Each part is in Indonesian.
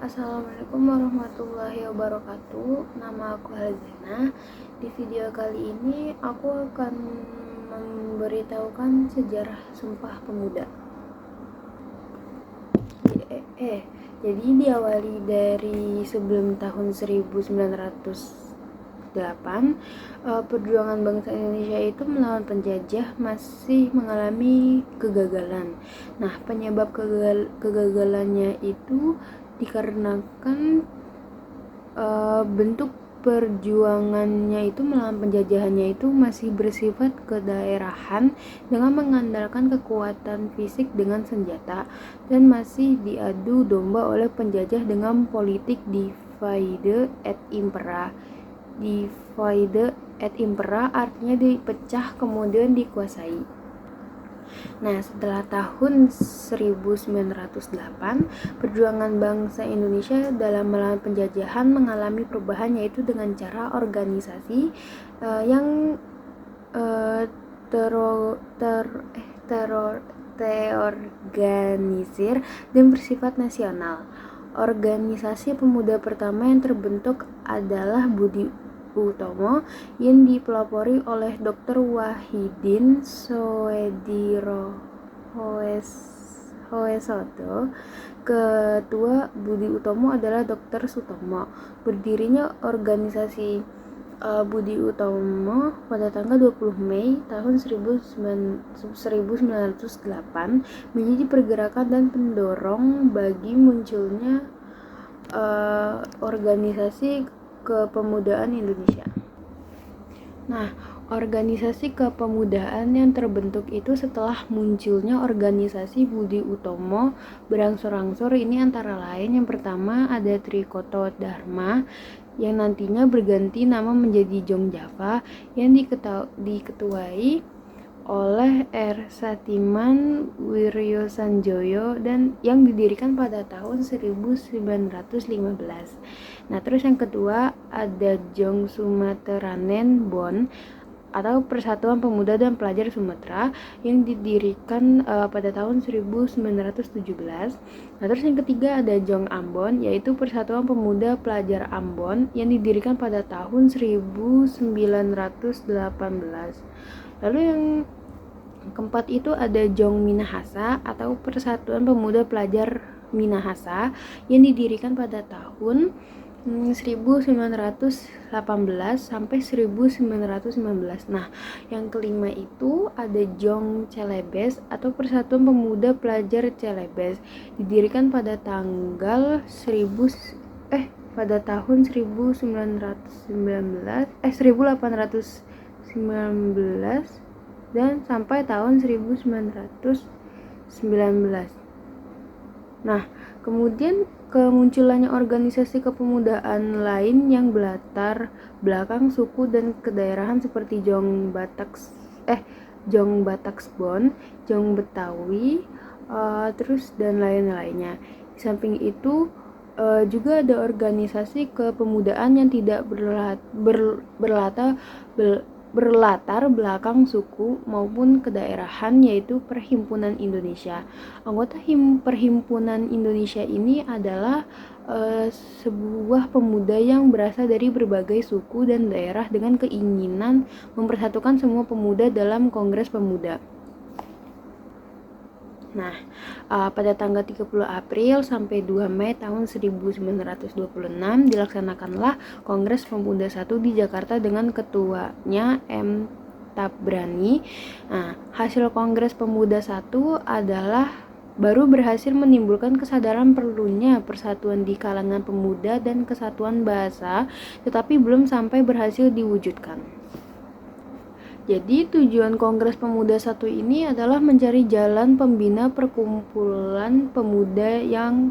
Assalamualaikum warahmatullahi wabarakatuh. Nama aku Halzana. Di video kali ini aku akan memberitahukan sejarah Sumpah Pemuda. Jadi diawali dari sebelum tahun 1908, perjuangan bangsa Indonesia itu melawan penjajah masih mengalami kegagalan. Nah, penyebab kegagalannya itu dikarenakan bentuk perjuangannya itu melawan penjajahannya itu masih bersifat kedaerahan dengan mengandalkan kekuatan fisik dengan senjata dan masih diadu domba oleh penjajah dengan politik divide et impera. Divide et impera artinya dipecah kemudian dikuasai. Nah, setelah tahun 1908, perjuangan bangsa Indonesia dalam melawan penjajahan mengalami perubahan, yaitu dengan cara organisasi yang terorganisir dan bersifat nasional. Organisasi pemuda pertama yang terbentuk adalah Budi Utomo yang dipelopori oleh Dr. Wahidin Soedirohoesodo. Ketua Budi Utomo adalah Dr. Sutomo. Berdirinya organisasi Budi Utomo pada tanggal 20 Mei tahun 1908 menjadi pergerakan dan pendorong bagi munculnya organisasi kepemudaan Indonesia. Nah, organisasi kepemudaan yang terbentuk itu setelah munculnya organisasi Budi Utomo berangsur-angsur. Ini antara lain yang pertama ada Trikoto Dharma yang nantinya berganti nama menjadi Jong Java yang diketuai oleh R. Satiman Wiryosanjoyo dan yang didirikan pada tahun 1915. Nah, terus yang kedua ada Jong Sumateranen Bon atau Persatuan Pemuda dan Pelajar Sumatera yang didirikan pada tahun 1917. Nah, terus yang ketiga ada Jong Ambon, yaitu Persatuan Pemuda Pelajar Ambon yang didirikan pada tahun 1918. Lalu yang keempat itu ada Jong Minahasa atau Persatuan Pemuda Pelajar Minahasa yang didirikan pada tahun 1918 sampai 1919. Nah, yang kelima itu ada Jong Celebes atau Persatuan Pemuda Pelajar Celebes didirikan pada tanggal pada tahun 1819 dan sampai tahun 1919. Nah, kemudian kemunculannya organisasi kepemudaan lain yang berlatar belakang suku dan kedaerahan seperti Jong Bataksbon, Jong Betawi, terus dan lain-lainnya. Di samping itu juga ada organisasi kepemudaan yang tidak berlatar belakang suku maupun kedaerahan, yaitu Perhimpunan Indonesia. Anggota Perhimpunan Indonesia ini adalah sebuah pemuda yang berasal dari berbagai suku dan daerah dengan keinginan mempersatukan semua pemuda dalam Kongres Pemuda. Nah, pada tanggal 30 April sampai 2 Mei tahun 1926 dilaksanakanlah Kongres Pemuda 1 di Jakarta dengan ketuanya M. Tabrani. Nah, hasil Kongres Pemuda 1 adalah baru berhasil menimbulkan kesadaran perlunya persatuan di kalangan pemuda dan kesatuan bahasa, tetapi belum sampai berhasil diwujudkan. Jadi tujuan Kongres Pemuda 1 ini adalah mencari jalan pembina perkumpulan pemuda yang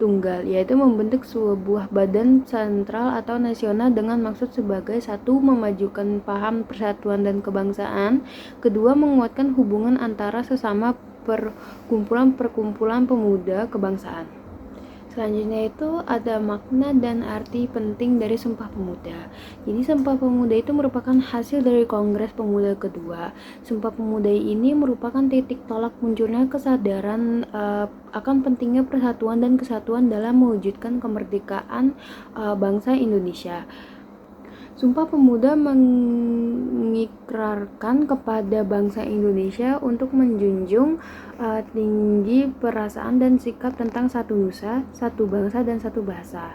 tunggal, yaitu membentuk sebuah badan sentral atau nasional dengan maksud sebagai satu, memajukan paham persatuan dan kebangsaan, kedua, menguatkan hubungan antara sesama perkumpulan-perkumpulan pemuda kebangsaan. Selanjutnya itu ada makna dan arti penting dari Sumpah Pemuda. Jadi Sumpah Pemuda itu merupakan hasil dari Kongres Pemuda kedua. Sumpah Pemuda ini merupakan titik tolak munculnya kesadaran akan pentingnya persatuan dan kesatuan dalam mewujudkan kemerdekaan bangsa Indonesia. Sumpah Pemuda mengikrarkan kepada bangsa Indonesia untuk menjunjung tinggi perasaan dan sikap tentang satu nusa, satu bangsa, dan satu bahasa.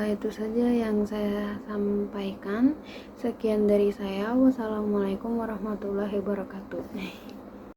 Itu saja yang saya sampaikan. Sekian dari saya. Wassalamualaikum warahmatullahi wabarakatuh.